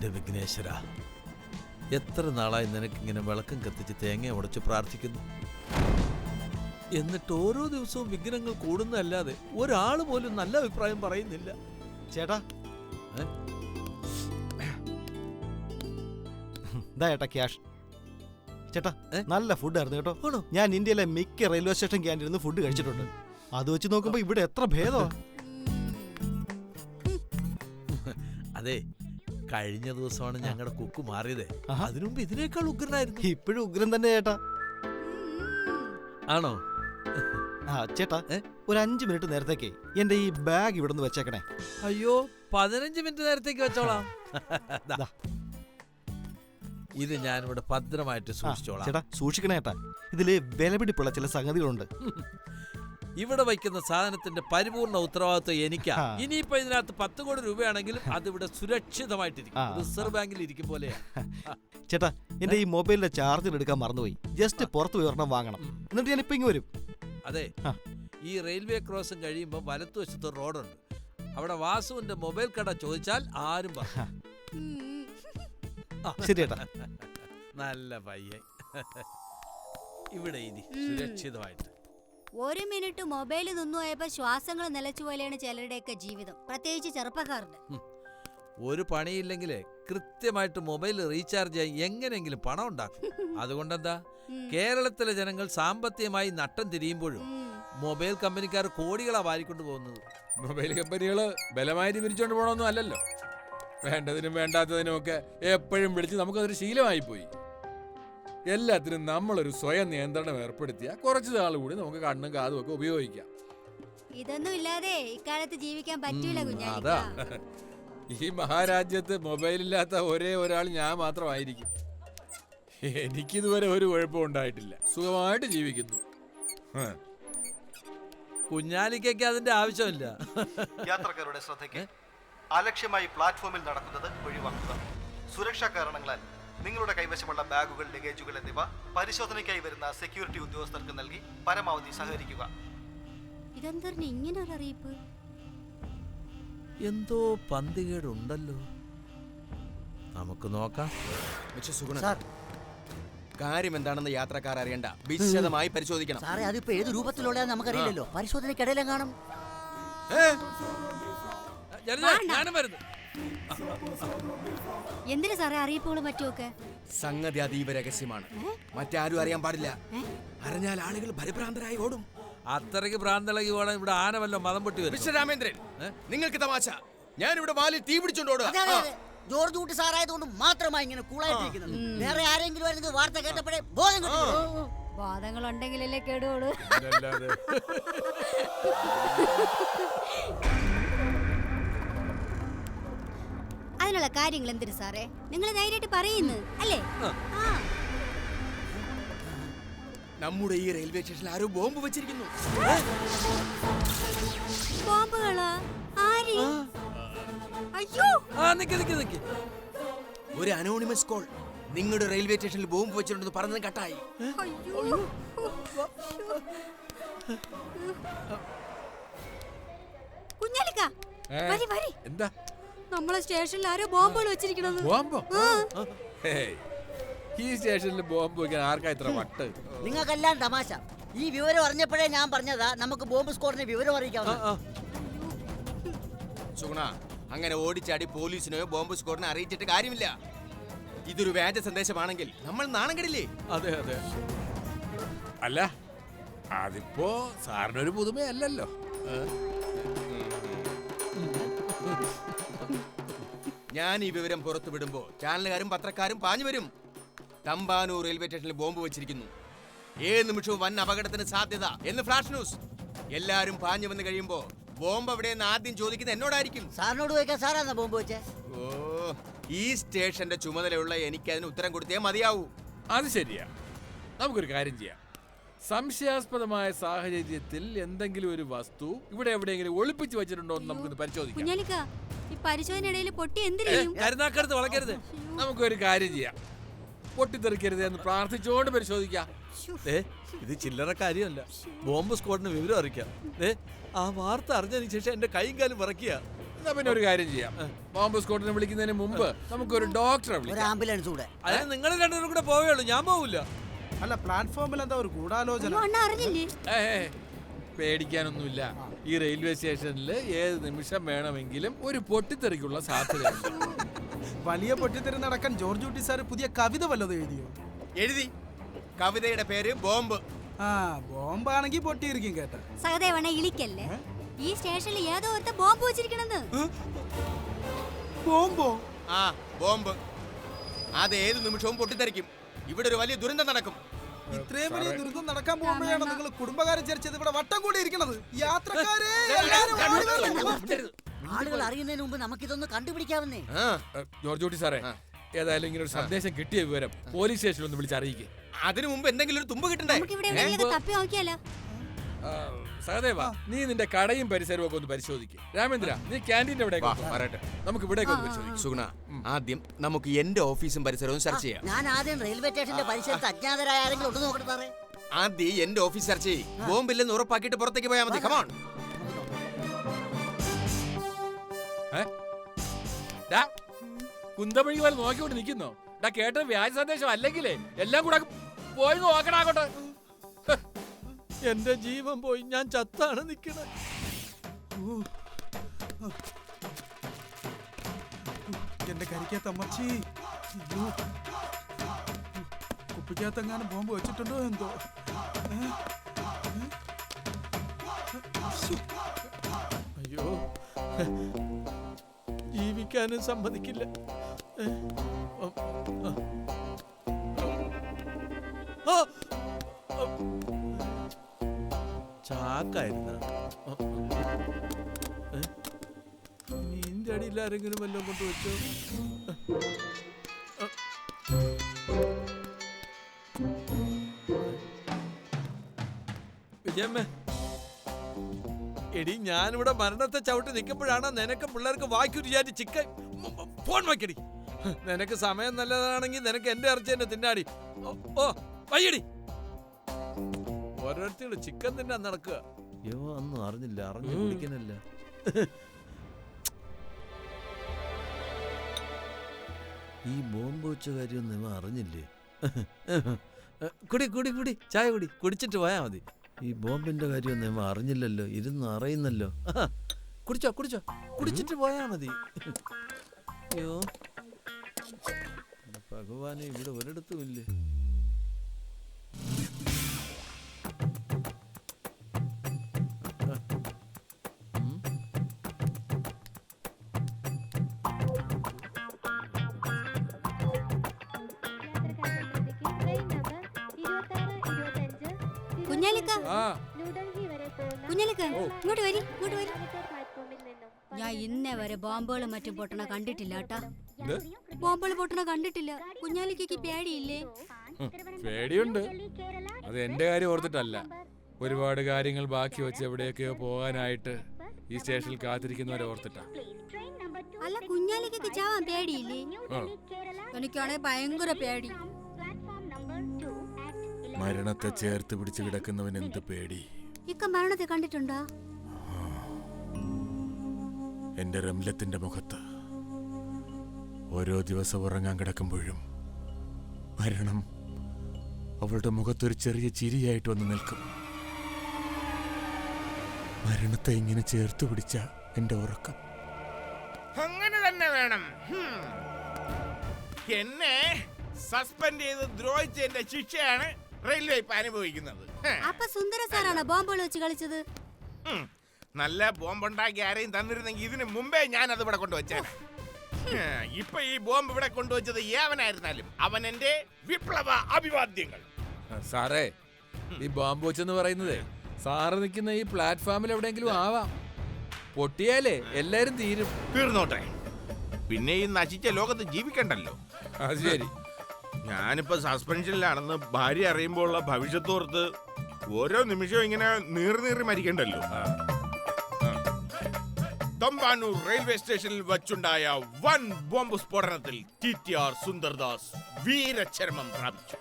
എന്റെ വിഘ്നേശ്വര, എത്ര നാളായി നിനക്കിങ്ങനെ വിളക്കം കത്തിച്ച് തേങ്ങ ഉടച്ച് പ്രാർത്ഥിക്കുന്നു. എന്നിട്ട് ഓരോ ദിവസവും വിഘ്നങ്ങൾ കൂടുന്നതല്ലാതെ ഒരാൾ പോലും നല്ല അഭിപ്രായം പറയുന്നില്ല. ചേട്ടാ ചേട്ടാ ക്യാഷ്. ചേട്ടാ നല്ല ഫുഡായിരുന്നു കേട്ടോ. ഞാൻ ഇന്ത്യയിലെ മിക്ക റെയിൽവേ സ്റ്റേഷൻ ക്യാൻറ്റീനിൽ ഫുഡ് കഴിച്ചിട്ടുണ്ട്. അത് വെച്ച് നോക്കുമ്പോ ഇവിടെ എത്ര ഭേദമാ. അതെ, കഴിഞ്ഞ ദിവസമാണ് ഞങ്ങളുടെ കുക്ക് മാറിയത്. അതിനുമുമ്പ് ഇതിനേക്കാൾ ഉഗ്രനായിരുന്നു. ഇപ്പോഴും ഉഗ്രൻ തന്നെ ചേട്ടാ. ആണോ? ചേട്ടാ ഒരു 5 മിനിറ്റ് നേരത്തേക്ക് എന്റെ ഈ ബാഗ് ഇവിടെ നിന്ന് വെച്ചേക്കണേ. അയ്യോ, 15 മിനിറ്റ് നേരത്തേക്ക് വെച്ചോളാം. ഇത് ഞാനിവിടെ ഭദ്രമായിട്ട് സൂക്ഷിച്ചോളാം. ചേട്ടാ സൂക്ഷിക്കണേ ചേട്ടാ, ഇതില് വിലപിടിപ്പുള്ള ചില സംഗതികളുണ്ട്. ഇവിടെ വയ്ക്കുന്ന സാധനത്തിന്റെ പരിപൂർണ ഉത്തരവാദിത്വം എനിക്കാ. ഇനിയിപ്പോ ഇതിനകത്ത് 10 കോടി രൂപയാണെങ്കിലും അതിവിടെ സുരക്ഷിതമായിട്ടിരിക്കും. റിസർവ് ബാങ്കിൽ ഇരിക്കും പോലെയാ. ചേട്ടാ എന്റെ ഈ മൊബൈലിന്റെ ചാർജർ എടുക്കാൻ മറന്നുപോയി. ജസ്റ്റ് പുറത്ത് പോയി ഒരെണ്ണം വാങ്ങണം, എന്നിട്ട് ഞാൻ ഇപ്പൊ ഇങ്ങ് വരും. അതെ, ഈ റെയിൽവേ ക്രോസും കഴിയുമ്പോൾ വലത്തുവശത്ത് റോഡുണ്ട്. അവിടെ വാസുവിന്റെ മൊബൈൽ കട ചോദിച്ചാൽ ആരും പറയും. ശരി ചേട്ടാ. നല്ല പയ്യൻ. ഇവിടെ ഇനി സുരക്ഷിതമായിട്ട്. 1 മിനിറ്റ് മൊബൈൽ നിന്നുപോയപ്പോ ശ്വാസങ്ങൾ നിലച്ചു പോലെയാണ് ചിലരുടെയൊക്കെ ജീവിതം, പ്രത്യേകിച്ച് ചെറുപ്പക്കാരുടെ. ഒരു പണിയില്ലെങ്കിലേ കൃത്യമായിട്ട് മൊബൈൽ റീചാർജ് ചെയ്യാൻ എങ്ങനെയെങ്കിലും പണം ഉണ്ടാക്കും. അതുകൊണ്ടെന്താ, കേരളത്തിലെ ജനങ്ങൾ സാമ്പത്തികമായി നട്ടം തിരിയുമ്പോഴും മൊബൈൽ കമ്പനിക്കാർ കോടികളാ വാരിക്കൊണ്ട് പോകുന്നത്. മൊബൈൽ കമ്പനികള് ബലമായി വിരിച്ചോണ്ട് പോകണമെന്നും അല്ലല്ലോ. വേണ്ടതിനും വേണ്ടാത്തതിനും ഒക്കെ എപ്പോഴും വിളിച്ച് നമുക്കതൊരു ശീലമായി പോയി. എല്ലാത്തിനും നമ്മളൊരു സ്വയം നിയന്ത്രണം ഏർപ്പെടുത്തിയ കുറച്ച് നാൾ കൂടി നമുക്ക് കണ്ണും കാതും ഒക്കെ ഉപയോഗിക്കാം. ഇതൊന്നും ഇല്ലാതെ ഇക്കാലത്ത് ജീവിക്കാൻ പറ്റൂല കുഞ്ഞാ. അതാ, ഈ മഹാരാജ്യത്ത് മൊബൈൽ ഇല്ലാത്ത ഒരേ ഒരാൾ ഞാൻ മാത്രമായിരിക്കും. എനിക്കിതുവരെ ഒരു കുഴപ്പവും ഉണ്ടായിട്ടില്ല. സുഖമായിട്ട് ജീവിക്കുന്നു. കുഞ്ഞാലിക്കൊക്കെ അതിന്റെ ആവശ്യമില്ല. യാത്രക്കാരുടെ ശ്രദ്ധയ്ക്ക്, അലക്ഷ്യമായി പ്ലാറ്റ്ഫോമിൽ നടക്കുന്നത് ഒഴിവാക്കുക. സുരക്ഷാ കാരണങ്ങളാൽ നിങ്ങളുടെ കൈവശമുള്ള ബാഗുകൾ, ലഗേജുകൾ എന്നിവ പരിശോധനയ്ക്കായി വരുന്ന സെക്യൂരിറ്റി ഉദ്യോഗസ്ഥർക്ക് നൽകി പരമാവധി സഹകരിക്കുക. ഇതെന്താ ഇങ്ങനെ ഒരു അറിയിപ്പ്? എന്തോ പന്തികേടുണ്ടല്ലോ. നമുക്ക് നോക്കാം. കാര്യം എന്താണെന്ന് യാത്രക്കാർ അറിയണ്ട, വിശദമായി പരിശോധിക്കണം. സാറേ അതിപ്പോ ഏത് രൂപത്തിലുള്ള നമുക്കറിയില്ലല്ലോ. പരിശോധനയ്ക്കിടയിലും കാണും. എന്തിനാ സാറേ അറിയിപ്പുകളും മറ്റുമൊക്കെ? സംഗതി അതീവ രഹസ്യമാണ്, മറ്റാരും അറിയാൻ പാടില്ല. അറിഞ്ഞാൽ ആളുകൾ പരിഭ്രാന്തരായി ഓടും. അത്രയ്ക്ക് ഭ്രാന്തളകി പോകണം. ഇവിടെ ആന വല്ലോ മതം പൊട്ടി വരും. മിസ്റ്റർ രാമേന്ദ്രൻ, നിങ്ങൾക്ക് തമാശ. ഞാനിവിടെ വാലിൽ തീ പിടിച്ചോണ്ടോടുക. ജോർജ് കുട്ടി സാറായതുകൊണ്ട് മാത്രമായി ഇങ്ങനെ കൂളായിട്ടിരിക്കുന്നത്. വേറെ ആരെങ്കിലും ആയിരുന്നെങ്കിൽ വാർത്ത കേട്ടപ്പോഴേ ബോധം കിട്ടും. വാദങ്ങൾ ഉണ്ടെങ്കിലല്ലേ കേടുള്ളൂ. അതിനുള്ള കാര്യങ്ങൾ എന്തിനു സാറേ നിങ്ങൾ ധൈര്യമായിട്ട് പറയുന്നു അല്ലേ? നമ്മുടെ ഈ റെയിൽവേ സ്റ്റേഷനിൽ ആരോ ബോംബ് വെച്ചിരിക്കുന്നു. ബോംബുകളാ? ആര്? അയ്യോ, ഒരു അനോണിമസ് കോൾ. നിങ്ങളുടെ റെയിൽവേ സ്റ്റേഷനിൽ ബോംബ് വെച്ചിട്ടുണ്ടെന്ന് പറഞ്ഞത് കട്ടായി. കുഞ്ഞാലിക്ക വരി വരി. എന്താ? നമ്മളെ സ്റ്റേഷനിൽ ആരോ ബോംബുകൾ വെച്ചിരിക്കണത്. ബോംബോ? ഈ സ്റ്റേഷനിൽ ബോംബ് വെക്കാൻ ആർക്കാ ഇത്ര വട്ട്? നിങ്ങൾക്കെല്ലാം തമാശ. ഈ വിവരം അറിഞ്ഞപ്പോഴേ ഞാൻ പറഞ്ഞതാ നമുക്ക് ബോംബ് സ്ക്വാഡിനെ വിവരം അറിയിക്കാം. സുഗുണ, അങ്ങനെ ഓടിച്ചാടി പോലീസിനെയോ ബോംബ് സ്ക്വാഡിനെ അറിയിച്ചിട്ട് കാര്യമില്ല. ഇതൊരു വ്യാജ സന്ദേശമാണെങ്കിൽ നമ്മൾ നാണം കെടില്ലേ? അതെ അതെ. അല്ല, അതിപ്പോ സാറിനൊരു പുതുമയല്ലല്ലോ. ഞാൻ ഈ വിവരം പുറത്തു വിടുമ്പോ ചാനലുകാരും പത്രക്കാരും പാഞ്ഞു വരും. തമ്പാനൂർ റെയിൽവേ സ്റ്റേഷനിൽ ബോംബ് വെച്ചിരിക്കുന്നു, ഏത് നിമിഷവും വൻ അപകടത്തിന് സാധ്യത എന്ന് ഫ്ലാഷ് ന്യൂസ്. എല്ലാരും പാഞ്ഞു വന്ന് കഴിയുമ്പോ ബോംബ് എവിടെയെന്ന് ആദ്യം ചോദിക്കുന്നത് എന്നോടായിരിക്കും. സാറിനോട് ചോദിക്കാൻ സാറാണ് ബോംബ് വെച്ചേ? ഓ, ഈ സ്റ്റേഷന്റെ ചുമതലയുള്ള എനിക്ക് അതിന് ഉത്തരം കൊടുത്തേ മതിയാവൂ. അത് ശരിയാ. നമുക്കൊരു കാര്യം ചെയ്യാം. സംശയാസ്പദമായ സാഹചര്യത്തിൽ എന്തെങ്കിലും ഒരു വസ്തു ഇവിടെ എവിടെയെങ്കിലും ഒളിപ്പിച്ചു വെച്ചിട്ടുണ്ടോ എന്ന് നമുക്കൊന്ന് പരിശോധിക്കാം. കുഞ്ഞാലിക്ക, ഈ പരിശോധനയിടയിൽ പൊട്ടി എന്തിനും കരുനാക്കടുത്ത് വളക്കരുത്. നമുക്കൊരു കാര്യം ചെയ്യാം, പൊട്ടിത്തെറിക്കരുത് എന്ന് പ്രാർത്ഥിച്ചുകൊണ്ട് പരിശോധിക്കാം. ഇത് ചില്ലറ കാര്യമല്ല. ബോംബ് സ്ക്വാഡിന് വിവരം അറിയിക്കാം. ആ വാർത്ത അറിഞ്ഞതിന് ശേഷം എന്റെ കൈയും കാലും വിറക്കുക. എന്നാ പിന്നെ ഒരു കാര്യം ചെയ്യാം, ബോംബ് സ്ക്വാഡിനെ വിളിക്കുന്നതിന് മുമ്പ് നമുക്കൊരു ഡോക്ടറെ ഒരു വിളിക്കാം. ആംബുലൻസ് കൂടെ. അതിന് നിങ്ങൾ രണ്ടുപേരും കൂടെ പോവുകയുള്ളൂ, ഞാൻ പോവില്ല. അല്ല പ്ലാറ്റ്ഫോമിൽ എന്താ ഒരു ഗൂഢാലോചന? അണ്ണ അറിഞ്ഞില്ലേ? പേടിക്കാനൊന്നുമില്ല. ഈ റെയിൽവേ സ്റ്റേഷനിൽ ഏത് നിമിഷം വേണമെങ്കിലും ഒരു പൊട്ടിത്തെറിക്കുള്ള സാധ്യതയുണ്ട്. വലിയ പൊട്ടിത്തെറി നടക്കാൻ ജോർജ് കുട്ടി സാർ പുതിയ കവിത വല്ലതും എഴുതിയോ? എഴുതി. കവിതയുടെ പേര് ബോംബ്. ആ ബോംബാണെങ്കിൽ പൊട്ടിയിരിക്കും കേട്ട. സഹദേവണ്ണ ഇളിക്കല്ലേ, ഈ സ്റ്റേഷനിൽ ഏതോ ഒരുത്ത ബോംബ് വെച്ചിരിക്കണെന്ന്. ബോംബോ? ആ ബോംബ്. അത് ഏത് നിമിഷവും പൊട്ടിത്തെറിക്കും. ഇവിടെ ഒരു വലിയ ദുരന്തം നടക്കും. ഇത്രയും വലിയ ദുരിതം നടക്കാൻ പോകുമ്പോഴാണ് നിങ്ങൾ കുടുംബകാരെ ചേർച്ചത് ഇവിടെ വട്ടം കൂടി ഇരിക്കണത്. യാത്രക്കാരെ എല്ലാവരും ആളുകൾ. ആളുകൾ അറിയുന്നതിന് മുമ്പ് നമുക്കിതൊന്ന് കണ്ടുപിടിക്കാവുന്നേ. ജോർജ് കുട്ടി സാറേ, ഏതായാലും ഇങ്ങനെ ഒരു സന്ദേശം കിട്ടിയ വിവരം പോലീസ് സ്റ്റേഷനിൽ ഒന്ന് വിളിച്ചറിയിക്കുക. അതിനു മുമ്പ് എന്തെങ്കിലും ഒരു തുമ്പ് കിട്ടണ്ടേ? നമുക്ക് ഇവിടെ എവിടെയെങ്കിലും തപ്പി നോക്കിയാലോ? സഹദേവ, നീ നിന്റെ കടയും പരിസരവും ഒക്കെ ഒന്ന് പരിശോധിക്കുക. രാമേന്ദ്ര, നീ ക്യാൻറ്റീൻ്റെ എവിടെ പറയട്ടെ. നമുക്ക് ഇവിടേക്ക് ഒന്ന് പരിശോധിക്കാം. സുഗുണ, ആദ്യം നമുക്ക് എന്റെ ഓഫീസും പരിസരവും സെർച്ച് ചെയ്യാം. ഞാൻ ആദ്യം റെയിൽവേ സ്റ്റേഷന്റെ പരിസരത്ത് അജ്ഞാതരായ ആരെങ്കിലും ഉണ്ടെന്ന് നോക്കട്ടെ സാറേ. ആദ്യം എന്റെ ഓഫീസ് സെർച്ച് ചെയ്യും. ബോംബില്ലെന്ന് ഉറപ്പാക്കിയിട്ട് പുറത്തേക്ക് പോയാൽ മതി. കമോൺ. കുന്തമഴി പോലെ നോക്കിക്കൊണ്ട് നിൽക്കുന്നോ? കേട്ട വ്യാജ സന്ദേശം അല്ലെങ്കിലേ എല്ലാം കൂടെ പോയി നോക്കണാകട്ടെ. എന്റെ ജീവൻ പോയി, ഞാൻ ചത്താണ് നിക്കണേ. എന്റെ കരിക്കകത്ത് അമ്മച്ചി, കുപ്പിക്കകത്തെങ്ങാനും ബോംബ് വെച്ചിട്ടുണ്ടോ എന്തോ? അയ്യോ, ജീവിക്കാനും സമ്മതിക്കില്ല. ചാക്കായിരുന്ന നിന്റെ അടിയിൽ ആരെങ്കിലും വല്ലതും കൊണ്ടുവച്ചോ? വിജയമ്മേ, എടി ഞാനിവിടെ മരണത്തെ ചവിട്ടി നിൽക്കുമ്പോഴാണ് നിനക്ക് പിള്ളേർക്ക് വായിക്കുരുചാറ്റി ചിക്കൻ ഫോൺ വയ്ക്കടി. നിനക്ക് സമയം നല്ലതാണെങ്കിൽ നിനക്ക് എന്റെ ഇറച്ചി തന്നെ തിന്നാടി. ഓ വയ്യടി. ഓരോരുത്തരുടെ ചിക്കൻ തിന്നാൻ നടക്കുക. അയ്യോ, ഒന്നും അറിഞ്ഞില്ല, അറിഞ്ഞു കുടിക്കണല്ല. ഈ ബോംബ് വെച്ച കാര്യമൊന്നും ഇവ അറിഞ്ഞില്ലേ? കുടി കുടി കുടി, ചായ കുടി, കുടിച്ചിട്ട് പോയാ മതി. ഈ ബോംബിന്റെ കാര്യമൊന്നും ഇവ അറിഞ്ഞില്ലല്ലോ, ഇരുന്ന് അറിയുന്നല്ലോ. കുടിച്ചോ കുടിച്ചോ, കുടിച്ചിട്ട് പോയാ മതി. അയ്യോ ഭഗവാനെ, ഇവിടെ ഒരിടത്തും ഇല്ലേ. കുഞ്ഞാലിക്ക, ആ, കുഞ്ഞാലിക്ക, ഇങ്ങോട്ട് വരി, ഇങ്ങോട്ട് വരി. ഞാൻ ഇന്നേ വരെ ബോംബുകളും മറ്റും പൊട്ടണ കണ്ടിട്ടില്ല കേട്ടാ. ബോംബുകൾ പൊട്ടണ കണ്ടിട്ടില്ല. കുഞ്ഞാലിക്ക് പേടിയില്ലേ? പേടിയുണ്ട്. അത് എന്റെ കാര്യം ഓർത്തിട്ടല്ല, ഒരുപാട് കാര്യങ്ങൾ ബാക്കി വെച്ച് എവിടെയൊക്കെയോ പോകാനായിട്ട് ഈ സ്റ്റേഷനിൽ കാത്തിരിക്കുന്നവരെ ഓർത്തിട്ടാ. അല്ല, കുഞ്ഞാലിക്ക് ചാവാൻ പേടിയില്ലേ? എനിക്കാണെ ഭയങ്കര പേടി. മരണത്തെ ചേർത്ത് പിടിച്ച് കിടക്കുന്നവൻ എന്ത് പേടി. ഇക്ക മരണത്തെ കണ്ടിട്ടുണ്ടോ? എന്റെ റംലത്തിന്റെ മുഖത്ത് ഓരോ ദിവസം ഉറങ്ങാൻ കിടക്കുമ്പോഴും മരണം അവളുടെ മുഖത്തൊരു ചെറിയ ചിരിയായിട്ട് വന്ന് നിൽക്കും. മരണത്തെ ഇങ്ങനെ ചേർത്ത് പിടിച്ച എന്റെ ഉറക്കം. അങ്ങനെ തന്നെ വേണം. എന്നെ സസ്പെൻഡ് ചെയ്ത് ദ്രോഹിച്ചതിന്റെ ശിക്ഷയാണ് റെയിൽവേ ഇപ്പൊ അനുഭവിക്കുന്നത്. അപ്പൊ സുന്ദര സാറാണോ ബോംബുകൾ വെച്ച് കളിച്ചത്? നല്ല ബോംബുണ്ടാക്കി ആരെയും തന്നിരുന്നെങ്കിൽ ഇതിനു മുമ്പേ ഞാൻ അത് ഇവിടെ കൊണ്ടുവച്ചേനെ. ഇപ്പൊ ഈ ബോംബ് ഇവിടെ കൊണ്ടുവച്ചത് ഏവനായിരുന്നാലും അവൻ എന്റെ വിപ്ലവ അഭിവാദ്യങ്ങൾ. സാറേ, ഈ ബോംബ് വെച്ചെന്ന് പറയുന്നതേ സാറ് നിൽക്കുന്ന ഈ പ്ലാറ്റ്ഫോമിൽ എവിടെയെങ്കിലും ആവാം. പൊട്ടിയാലേ എല്ലാരും തീരും. തീർന്നോട്ടെ, പിന്നെ ഈ നശിച്ച ലോകത്ത് ജീവിക്കണ്ടല്ലോ. അത് ശരി. ഞാനിപ്പോ സസ്പെൻഷനിലാണെന്ന് ഭാര്യ അറിയുമ്പോൾ ഉള്ള ഭവിഷ്യത്തോർത്ത് ഓരോ നിമിഷവും ഇങ്ങനെ നീറി മരിക്കണ്ടല്ലോ. തമ്പാനൂർ റെയിൽവേ സ്റ്റേഷനിൽ വച്ചുണ്ടായ വൻ ബോംബ് സ്ഫോടനത്തിൽ ടി.ടി.ആർ. സുന്ദർദാസ് വീരചരമം പ്രാപിച്ചു.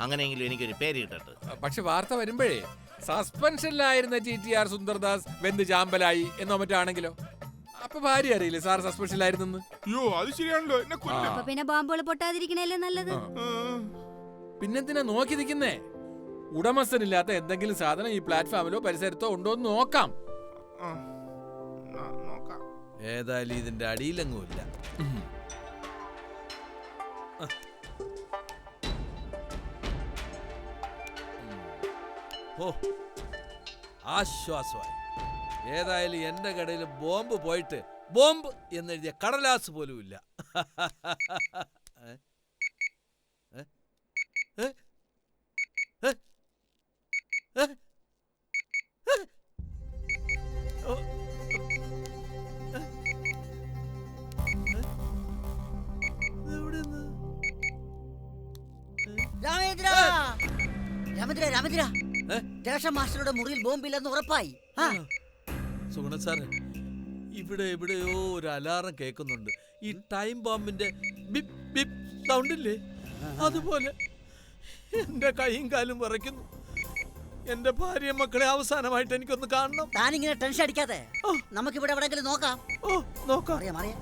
അങ്ങനെയെങ്കിലും എനിക്കൊരു പേര് കിട്ടട്ടെ. പക്ഷെ വാർത്ത വരുമ്പോഴേ സസ്പെൻഷനിലായിരുന്ന ടി.ടി.ആർ. സുന്ദർദാസ് വെന്ത് ചാമ്പലായി എന്നോ മറ്റാണെങ്കിലോ? അപ്പൊ ഭാര്യ അറിയില്ലേ സാർ സസ്പെൻഷനിലായിരുന്നെന്ന്? അയ്യോ അത് ശരിയാണല്ലോ, എന്നെ കൊല്ലും. അപ്പൊ പിന്നെ ബോംബുകൾ പൊട്ടാതിരിക്കണല്ലേ നല്ലത്. പിന്നെന്തിനാ നോക്കി നിൽക്കുന്നേ? ഉടമസ്ഥനില്ലാത്ത എന്തെങ്കിലും സാധനം ഈ പ്ലാറ്റ്ഫോമിലോ പരിസരത്തോ ഉണ്ടോ എന്ന് നോക്കാം. നോക്കാം. ഏതായാലും ഇതിന്റെ അടിയിലെങ്ങുമില്ല. ഓ, ആശ്വാസമായി. ഏതായാലും എന്റെ കടയിൽ ബോംബ് പോയിട്ട് ബോംബ് എന്നെഴുതിയ കടലാസ് പോലും ഇല്ല. രാമേന്ദ്ര രാമേന്ദ്ര രാമേന്ദ്ര സ്റ്റേഷൻ മാസ്റ്ററുടെ മുറിയിൽ ബോംബില്ലെന്ന് ഉറപ്പായി. സുഗുണ സാറേ, ഇവിടെ എവിടെയോ ഒരു അലാറം കേൾക്കുന്നുണ്ട്. ഈ ടൈം ബോംബിന്റെ ബിപ് ബിപ് സൗണ്ട് ഇല്ലേ, അതുപോലെ എന്റെ കൈയും കാലും വിറയ്ക്കുന്നു. എന്റെ ഭാര്യയും മക്കളെ അവസാനമായിട്ട് എനിക്കൊന്ന് കാണണം. താനിങ്ങനെ ടെൻഷൻ അടിക്കാതെ നമുക്കിവിടെ എവിടെയെങ്കിലും നോക്കാം. ഓ, നോക്കാം. അറിയാം അറിയാം.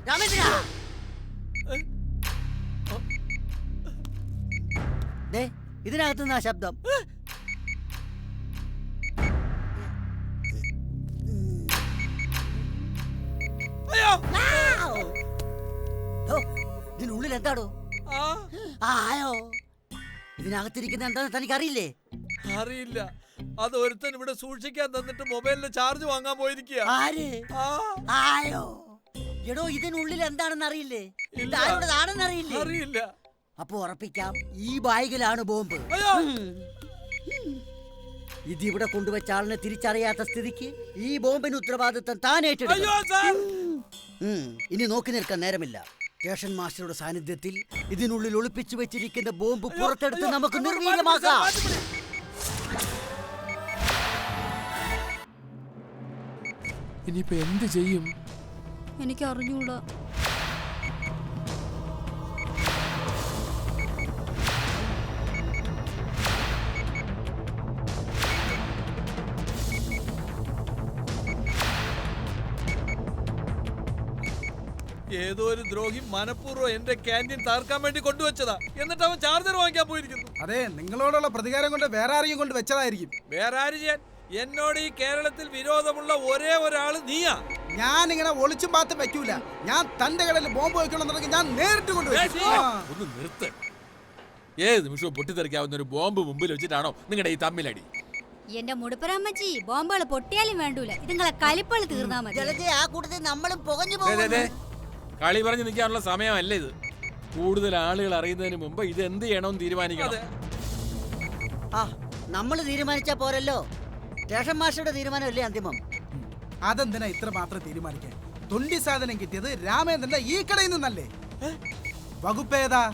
രാമേന്ദ്ര ഇതിനകത്ത് നിന്നാ ശബ്ദം. ഇതിനുള്ളിൽ എന്താടോ? ആയോ, ഇതിനകത്തിരിക്കുന്ന എന്താന്ന് തനിക്കറിയില്ലേ? അറിയില്ല. അത് ഒരുത്തൻ ഇവിടെ സൂക്ഷിക്കാൻ തന്നിട്ട് മൊബൈലിന് ചാർജ് വാങ്ങാൻ പോയിരിക്കുക. ആര്? ആയോ എടോ, ഇതിനുള്ളിൽ എന്താണെന്ന് അറിയില്ലേ? ഇതാരോടതാണെന്ന് അറിയില്ലേ? അറിയില്ല. അപ്പൊ ഉറപ്പിക്കാം, ഈ ബാഗിലാണ് ബോംബ്. ഇതിവിടെ കൊണ്ടുവച്ച ആളിനെ തിരിച്ചറിയാത്ത സ്ഥിതിക്ക് ഈ ബോംബിന് ഉത്തരവാദിത്വം താൻ ഏറ്റെടുക്കും. ഇനി നോക്കി നിൽക്കാൻ നേരമില്ല. സ്റ്റേഷൻ മാസ്റ്ററുടെ സാന്നിധ്യത്തിൽ ഇതിനുള്ളിൽ ഒളിപ്പിച്ചു വെച്ചിരിക്കുന്ന ബോംബ് പുറത്തെടുത്ത് നമുക്ക് നിർവീര്യമാക്കാം. ഇനിയിപ്പോ എന്ത് ചെയ്യും? എനിക്ക് അറിഞ്ഞൂടാ. ഏതോ ഒരു ദ്രോഹി മനഃപൂർവ്വം എന്റെ ക്യാൻറ്റീൻ തകർക്കാൻ വേണ്ടി കൊണ്ടുവച്ചതാ. എന്നിട്ട് അവൻ ചാർജർ വാങ്ങിക്കാൻ പോയിരിക്കുന്നു. അതെ, നിങ്ങളോടുള്ള പ്രതികാരം കൊണ്ട് വേറെ ആരെയും കൊണ്ട് വെച്ചതായിരിക്കും. വേറെ ആര് ചെയ്യാൻ? എന്നോട് ഈ കേരളത്തിൽ വിരോധമുള്ള ഒരേ ഒരാള് നീയാ. ഞാൻ ഇങ്ങനെ ഒളിച്ചും പാത്തും വെക്കൂല. ഞാൻ തന്റെ കടയിൽ ബോംബ് വെക്കണമെന്നുണ്ടെങ്കിൽ ഞാൻ നേരിട്ട് കൊണ്ടുവരും. ഒന്ന് നിർത്ത്. ഏത് നിമിഷവും പൊട്ടിത്തെറിക്കാവുന്ന ഒരു ബോംബ് മുമ്പിൽ വെച്ചിട്ടാണോ നിങ്ങളുടെ ഈ തമ്മിലടി? എന്റെ മുടുപ്പരമ്മച്ചി, ബോംബുകൾ പൊട്ടിയാലും വേണ്ടൂല. ഇതുങ്ങളെ കലിപ്പള് തീർന്നാ മതി. ജലജ, ആ കൂട്ടത്തിൽ നമ്മളും പുകഞ്ഞു പോകും. കളി പറഞ്ഞ് നിൽക്കാനുള്ള സമയമല്ല ഇത്. കൂടുതൽ ആളുകൾ അറിയുന്നതിന് മുമ്പ് ഇത് എന്ത് ചെയ്യണമെന്ന് തീരുമാനിക്കണം. നമ്മൾ തീരുമാനിച്ചാ പോരല്ലോ. സ്റ്റേഷൻ മാസ്റ്ററുടെ തീരുമാനമല്ലേ അന്തിമം. അതെന്തിനാ ഇത്ര മാത്രം തീരുമാനിക്കാൻ? തൊണ്ടി സാധനം കിട്ടിയത് രാമേന്ദ്രന്റെ ഈ കടയിൽ നിന്നല്ലേ? വകുപ്പേതാ?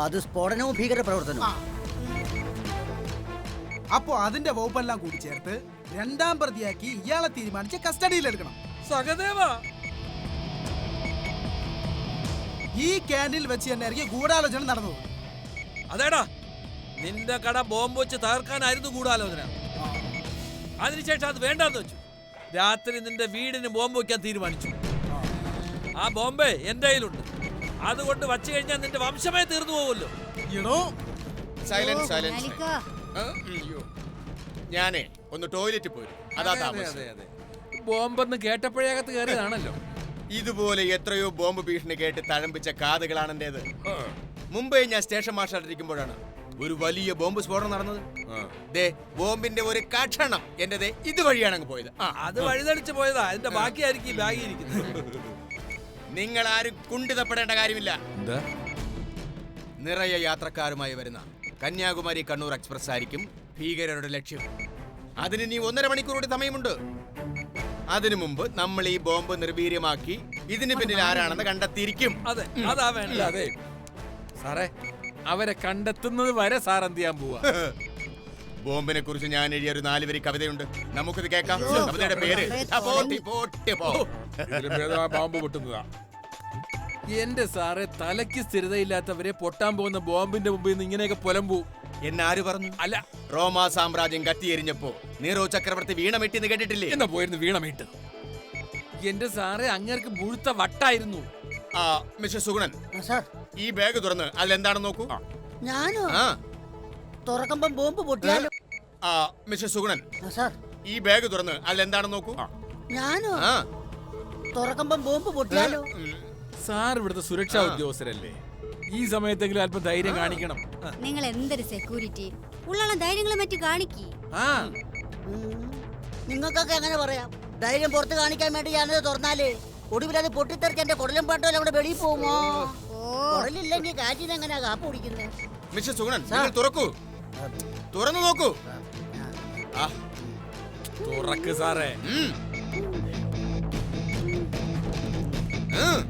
അത് സ്ഫോടനവും ഭീകര പ്രവർത്തനവും. അപ്പോ അതിന്റെ വകുപ്പെല്ലാം കൂടി ചേർത്ത് രണ്ടാം പ്രതിയാക്കി ഇയാളെ തീരുമാനിച്ച് കസ്റ്റഡിയിൽ എടുക്കണം. സഹദേവ, ഈ ക്യാൻറ്റീനിൽ വെച്ച് തന്നെ ഗൂഢാലോചന നടന്നത്. അതേടാ, നിന്റെ കട ബോംബ് വെച്ച് തകർക്കാനായിരുന്നു ഗൂഢാലോചന. അതിനുശേഷം അത് വേണ്ടെന്ന് വെച്ചു. രാത്രി നിന്റെ വീടിന് ബോംബ് വെക്കാൻ തീരുമാനിച്ചു. ആ ബോംബ് എന്റെ കയ്യിലുണ്ട്. അതുകൊണ്ട് വച്ചു കഴിഞ്ഞാൽ നിന്റെ വംശമേ തീർന്നു പോകുമല്ലോ. ഞാനേ ഒന്ന് ടോയ്ലറ്റ് പോയി. അതാ ബോംബെന്ന് കേട്ടപ്പോഴേ അകത്ത് കയറിയതാണല്ലോ. ഇതുപോലെ എത്രയോ ബോംബ് ഭീഷണി കേട്ട് തഴമ്പിച്ച കാതുകളാണ് എന്റേത്. മുംബൈ ഞാൻ സ്റ്റേഷൻ മാസ്റ്ററായിട്ടിരിക്കുമ്പോഴാണ് ഒരു വലിയ ബോംബ് സ്ഫോടനം നടന്നത്. ദേ, ബോംബിന്റെ ഒരു കഷണം എന്റെ ഇതുവഴിയാണ് അങ്ങ് പോയത്. അത് വഴിതടിച്ചു പോയതാ. അതിന്റെ ബാക്കിയായിരിക്കും ഈ ബാഗിൽ ഇരിക്കുന്നത്. നിങ്ങൾ ആരും കുണ്ടിതപ്പെടേണ്ട കാര്യമില്ല. നിറയെ യാത്രക്കാരുമായി വരുന്ന കന്യാകുമാരി കണ്ണൂർ എക്സ്പ്രസ് ആയിരിക്കും ഭീകരരുടെ ലക്ഷ്യം. അതിന് നീ 1.5 മണിക്കൂർ കൂടി സമയമുണ്ട്. അതിനു മുമ്പ് നമ്മൾ ഈ ബോംബ് നിർവീര്യമാക്കി ഇതിന് പിന്നിൽ ആരാണെന്ന് കണ്ടെത്തിയിരിക്കും. അതെ, അതാ വേണ്ട. അതെ സാറേ, അവരെ കണ്ടെത്തുന്നത് വരെ സാർ എന്ത് ചെയ്യാൻ പോവാ? ബോംബിനെ കുറിച്ച് ഞാൻ എഴുതിയ ഒരു 4 വരി കവിതയുണ്ട്. നമുക്കിത് കേൾക്കാം. കവിതയുടെ പേര് ബോംബ് പൊട്ടുന്നതാ. എന്റെ സാറേ, തലയ്ക്ക് സ്ഥിരതയില്ലാത്തവരെ പൊട്ടാൻ പോകുന്ന ബോംബിന്റെ മുമ്പിൽ നിന്ന് ഇങ്ങനെയൊക്കെ പുലമ്പൂ. എന്നാര് പറഞ്ഞു? അല്ല, റോമാ സാമ്രാജ്യം കത്തിയെരിഞ്ഞപ്പോ നീറോ ചക്രവർത്തി വീണമെട്ടിന്ന് കേട്ടിട്ടില്ലേ? എന്നാ പോയിരുന്നു വീണമേട്ട്. എന്റെ സാറേ, അങ്ങേർക്ക് മുഴുത്ത വട്ടായിരുന്നു. ആ മിസ്റ്റർ സുഗുണൻ, സാർ ഈ ബാഗ് തുറന്ന് അതിലെന്താണെന്ന് നോക്കൂ. ഞാനോ? ആ തുറക്കുമ്പം ബോംബ് പൊട്ടിയാലോ? ആ മിസ്റ്റർ സുഗുണൻ, സാർ ഈ ബാഗ് തുറന്ന് അതിലെന്താണെന്ന് നോക്കൂ. ഞാനോ? ആ തുറക്കുമ്പം ബോംബ് പൊട്ടിയാലോ? സാർ ഇവിടുത്തെ സുരക്ഷാ ഉദ്യോഗസ്ഥരല്ലേ, ഈ സമയത്തെങ്കിലും അല്പം ധൈര്യം കാണിക്കണം. നിങ്ങൾ എന്തൊരു സെക്യൂരിറ്റി, ഉള്ള ധൈര്യങ്ങളെ മറ്റു കാണിക്കി. ആ നിങ്ങൾക്കൊക്കെ എങ്ങനെ പറയാം? ധൈര്യം പുറത്ത് കാണിക്കാൻ വേണ്ടി ഞാനത് തുറന്നാല് ഒടുവിൽ അത് പൊട്ടിത്തെറിച്ച് എന്റെ കുടലും പാട്ടോ അവിടെ വെളിയിൽ പോകുമോ? കുടലില്ലെങ്കിൽ കാറ്റിന് എങ്ങനെയാ കാപ്പ് കുടിക്കുന്നത്? മിസ്റ്റർ സുഗുണൻ, നിങ്ങൾ തുറക്കൂ, തുറന്നു നോക്കൂ. ആ തുറക്ക് സാറേ. ഉം. ഉം.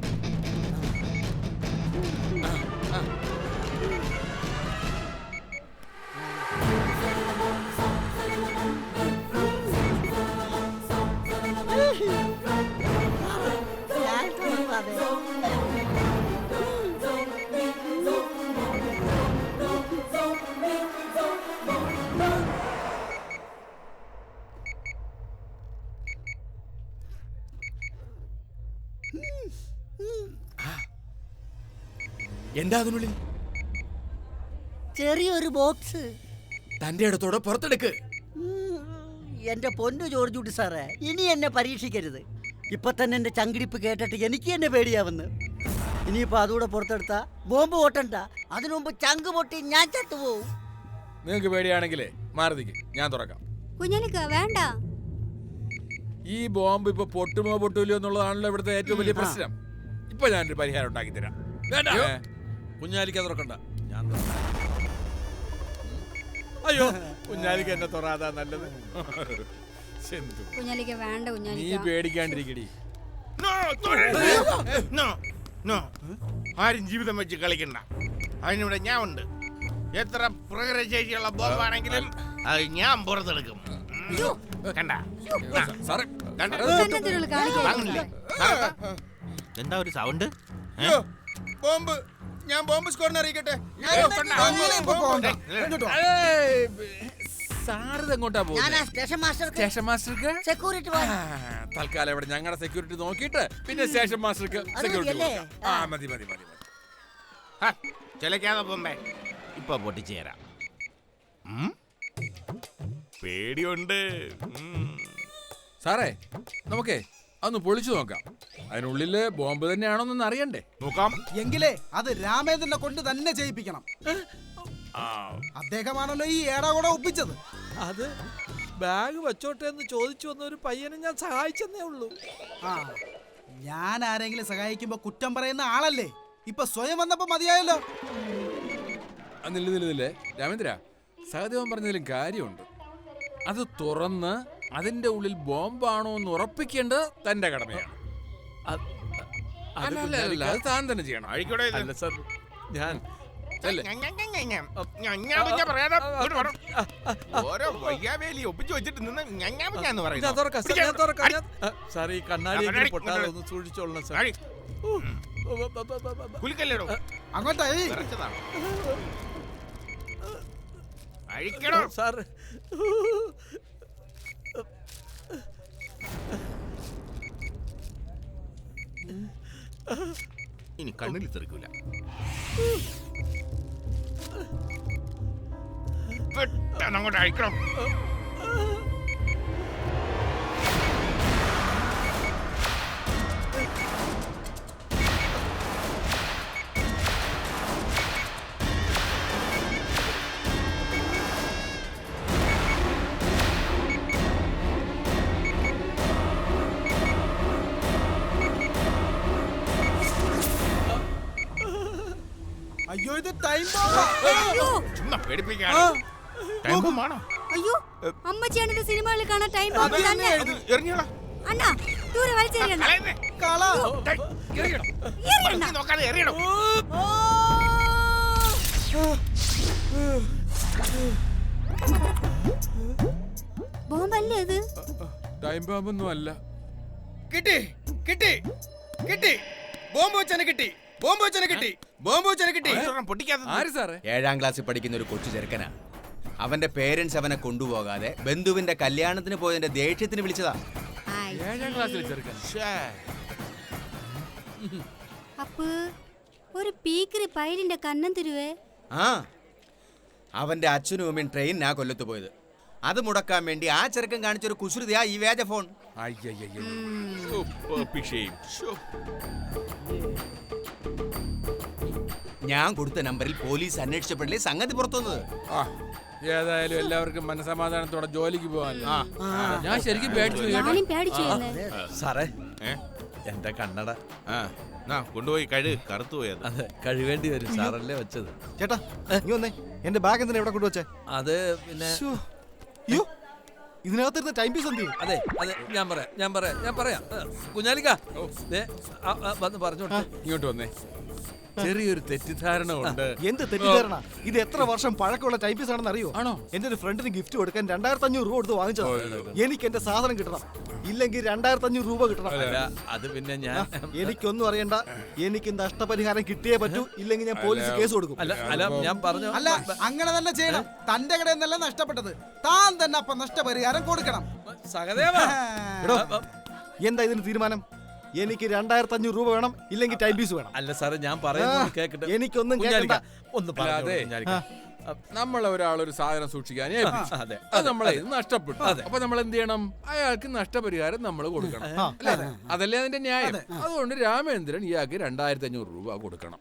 എന്താ അതിനുള്ളിൽ? ചെറിയൊരു ബോക്സ്. തന്റെ ഇടത്തോടെ പുറത്തെടുക്ക്. എന്റെ പൊന്നു ജോർജ് കുട്ടി സാറേ, ഇനി എന്നെ പരീക്ഷിക്കരുത്. ഇപ്പൊ തന്നെ എന്റെ ചങ്കിടിപ്പ് കേട്ടിട്ട് എനിക്ക് തന്നെ പേടിയാവുന്നു. ഇനിയിപ്പോ അതുകൂടെ പുറത്തെടുത്ത ബോംബ് പൊട്ടണ്ട, അതിനു മുമ്പ് ചങ്ക് പൊട്ടി ഞാൻ ചത്തുപോകും. നിങ്ങൾക്ക് പേടിയാണെങ്കിലേ മാറുതിക്ക്, ഞാൻ തുറക്കാം. കുഞ്ഞാലിക്ക വേണ്ട. ഈ ബോംബ് ഇപ്പൊ പൊട്ടുമോ പൊട്ടൂലോ എന്നുള്ളതാണല്ലോ ഇവിടുത്തെ ഏറ്റവും വലിയ പ്രശ്നം. ഇപ്പൊ ഞാനൊരു പരിഹാരം ഉണ്ടാക്കി തരാം. വേണ്ട, കുഞ്ഞാലിക്ക തുറക്കണ്ട, ഞാൻ തുറക്കാം. അയ്യോ, കുഞ്ഞാലിക്ക എന്നെ തുറന്നാ നല്ലത്. കുഞ്ഞാലിക്ക വേണ്ട. നീ കുഞ്ഞാലിക്ക പേടിക്കാണ്ടിരിക്കടി. ആരും ജീവിതം വെച്ച് കളിക്കണ്ട. അതിനിവിടെ ഞാൻ ഉണ്ട്. എത്ര പ്രകടശേഷിയുള്ള ബോംബാണെങ്കിലും അത് ഞാൻ പുറത്തെടുക്കും. കണ്ട സാറേ, കന്നത്തിലുള്ള കാണിക്കില്ലേ? എന്താ ഒരു സൗണ്ട്? ബോംബ്, ഞാൻ ബോംബ് സ്ക്വാഡിനെ അറിയിക്കട്ടെ. സാറിത് എങ്ങോട്ടാ ഞാൻ പോകുന്നത്? സ്റ്റേഷൻ മാസ്റ്റർ സ്റ്റേഷൻ മാസ്റ്റർക്ക് സെക്യൂരിറ്റി തൽക്കാലം ഇവിടെ ഞങ്ങളുടെ സെക്യൂരിറ്റി നോക്കിയിട്ട് പിന്നെ സ്റ്റേഷൻ മാസ്റ്റർക്ക് സെക്യൂരിറ്റി മതിയല്ലേ? ആ മതി മതി മതി മതി. ചിലക്കാതെ ബോംബെ ഇപ്പൊ പൊട്ടിച്ചു തരാം. പേടിയുണ്ട്. സാറേ, നമുക്കേ അതൊന്ന് പൊളിച്ചു നോക്കാം. അതിനുള്ളില് ബോംബ് തന്നെയാണോന്നൊന്ന് അറിയണ്ടേ? നോക്കാം. എങ്കിലേ അത് രാമേന്ദ്രനെ കൊണ്ട് തന്നെ ചെയ്യിപ്പിക്കണം. അദ്ദേഹമാണല്ലോ ഈ ഏടാകൂടെ ഒപ്പിച്ചത്. അത് ബാഗ് വെച്ചോട്ടെ എന്ന് ചോദിച്ചു വന്ന ഒരു പയ്യനെ ഞാൻ സഹായിച്ചെന്നേ ഉള്ളൂ. ആ, ഞാൻ ആരെങ്കിലും സഹായിക്കുമ്പോ കുറ്റം പറയുന്ന ആളല്ലേ. ഇപ്പൊ സ്വയം വന്നപ്പോ മതിയായല്ലോ. നില്ല് രാമേന്ദ്ര, സഹദേവൻ പറഞ്ഞതിലും കാര്യമുണ്ട്. അത് തുറന്ന് അതിന്റെ ഉള്ളിൽ ബോംബാണോ എന്ന് ഉറപ്പിക്കേണ്ടത് തന്റെ കടമയാണ്. അല്ല, അത് താൻ തന്നെ ചെയ്യണം. അഴിക്കൂടെ ഇത്? അല്ല സർ, ഞാൻ ഓരോ വയ്യാവേലി ഒപ്പിച്ചു വെച്ചിട്ട് നിന്ന് ഞാൻ തുറക്കാം സർ, ഞാൻ തുറക്കാം. സാർ, ഈ കണ്ണാടി പൊട്ടാതെ ഒന്ന് സൂക്ഷിച്ചോളണം സാർ. കുലിക്കല്ലേടോ, അങ്ങോട്ടായി അഴിക്കണോ സാർ? ഇനി കണ്ണിൽ തെറിക്കൂല. പെട്ടെന്ന് അങ്ങോട്ട് അഴിക്കണം. അയ്യോ, ഇത് ടൈം ബോംബാ. ചുമ്മാ പേടിപ്പിക്കാണ്. ടൈം ബോംബാണോ? അയ്യോ, അമ്മച്ചിയാണ് സിനിമകളിൽ കാണാൻ ടൈം ബോംബ് തന്നെ. എറിഞ്ഞോളാ. അണ്ണാ, ദൂരെ വലിച്ചെറിയണം. കള. എറിയണം. നോക്കാതെ എറിയണം. ബോംബല്ലേ ഇത്? ടൈം ബോംബൊന്നും അല്ല. കിട്ടി കിട്ടി കിട്ടി, ബോംബ് വെച്ചെന്നെ കിട്ടി. ബോംബ് വെച്ചനെ കിട്ടി, ബോംബ് വെച്ചനെ കിട്ടി. പൊട്ടിക്കാത്ത ആര് സാറേ? 7ാം ക്ലാസ്സിൽ പഠിക്കുന്ന ഒരു കൊച്ചു ചെറുക്കനാ. അവന്റെ പേരൻസ് അവനെ കൊണ്ടുപോകാതെ ബന്ധുവിന്റെ കല്യാണത്തിന് പോയതിന്റെ ദേഷ്യത്തിന് വിളിച്ചതാ. 7ാം ക്ലാസ്സിൽ ചെറുക്കൻ. അപ്പ് ഒരു പീക്കറി പൈലിന്റെ കന്നം തരുവേ. ആ, അവന്റെ അച്ഛനും അമ്മയും ട്രെയിനിനാ കൊല്ലത്ത് പോയത്. അത് മുടക്കാൻ വേണ്ടി ആ ചെറുക്കൻ കാണിച്ചൊരു കുസൃതിയാ ഈ വ്യാജ ഫോൺ. അയ്യയ്യയ്യോ. ഞാൻ കൊടുത്ത നമ്പറിൽ പോലീസ് അന്വേഷിച്ചപ്പോഴല്ലേ സംഗതി പുറത്തുവന്നത്. ആ, ഏതായാലും എല്ലാവർക്കും മനസമാധാനത്തോടെ ജോലിക്ക് പോകാനല്ലോ. ഞാൻ ശരിക്കും പേടിച്ചു പോയി കേട്ടോ. ഞാനും പേടിച്ചു എന്ന്. സാറേ എന്റെ കണ്ണട കൊണ്ടുപോയി കറുത്തു പോയത്. അതെ കഴുകേണ്ടി വരും, സാറല്ലേ വെച്ചത്. ചേട്ടാ നീ വന്നേ, എന്റെ ബാഗ് എന്തിനാ എവിടെ കൊണ്ടുവച്ചേ? അത് പിന്നെ അയ്യോ, ഇതിനകത്തിരുന്ന ടൈം പീസ് എന്ത് ചെയ്യും? അതെ അതെ ഞാൻ പറയാം കുഞ്ഞാലിക്ക ദേ, വന്ന് പറഞ്ഞോട്ടെ. ഇങ്ങോട്ട് വന്നേ. ചെറിയൊരു തെറ്റിദ്ധാരണ ഉണ്ട്. എന്ത് തെറ്റിദ്ധാരണ? ഇത് എത്ര വർഷം പഴക്കമുള്ള ടൈം പീസ് ആണെന്ന് അറിയോ? ആണോ? എന്റെ ഒരു ഫ്രണ്ടിന് ഗിഫ്റ്റ് കൊടുക്കാൻ 2500 രൂപ കൊടുത്ത് വാങ്ങിച്ചത്. എനിക്ക് എന്റെ സാധനം കിട്ടണം, ഇല്ലെങ്കിൽ 2500 രൂപ കിട്ടണം. അല്ല, അത് പിന്നെ ഞാൻ എനിക്കൊന്നും അറിയണ്ട, എനിക്ക് നഷ്ടപരിഹാരം കിട്ടിയേ പറ്റൂ, ഇല്ലെങ്കിൽ ഞാൻ പോലീസ് കേസ് കൊടുക്കും. അല്ല ഞാൻ പറഞ്ഞു. അല്ല, അങ്ങനെ തന്നെ ചെയ്യണം. തന്റെ കടയിൽ നിന്നല്ല നഷ്ടപ്പെട്ടത്, താൻ തന്നെ അപ്പൊ നഷ്ടപരിഹാരം കൊടുക്കണം. സഹദേവ എടോ, എന്താ ഇതിന് തീരുമാനം? എനിക്ക് 2500 രൂപ വേണം, ഇല്ലെങ്കിൽ ടൈം പീസ് വേണം. അല്ല സാറേ, ഞാൻ പറയുന്നത് കേക്കട്ടെ. എനിക്കൊന്നും കുഞ്ഞാലിക്ക, കേൾക്കണ്ട. ഒന്ന് അല്ല, അതെ. നമ്മളെ ഒരാളൊരു സാധനം സൂക്ഷിക്കാൻ ഏൽപ്പിച്ചു. അതെ, അത് നമ്മളെ നഷ്ടപ്പെട്ടു. അപ്പൊ നമ്മൾ എന്ത് ചെയ്യണം? അയാൾക്ക് നഷ്ടപരിഹാരം നമ്മൾ കൊടുക്കണം. അല്ലേ? അതല്ലേ അതിന്റെ ന്യായം. അതുകൊണ്ട് രാമേന്ദ്രൻ ഇയാൾക്ക് 2500 രൂപ കൊടുക്കണം.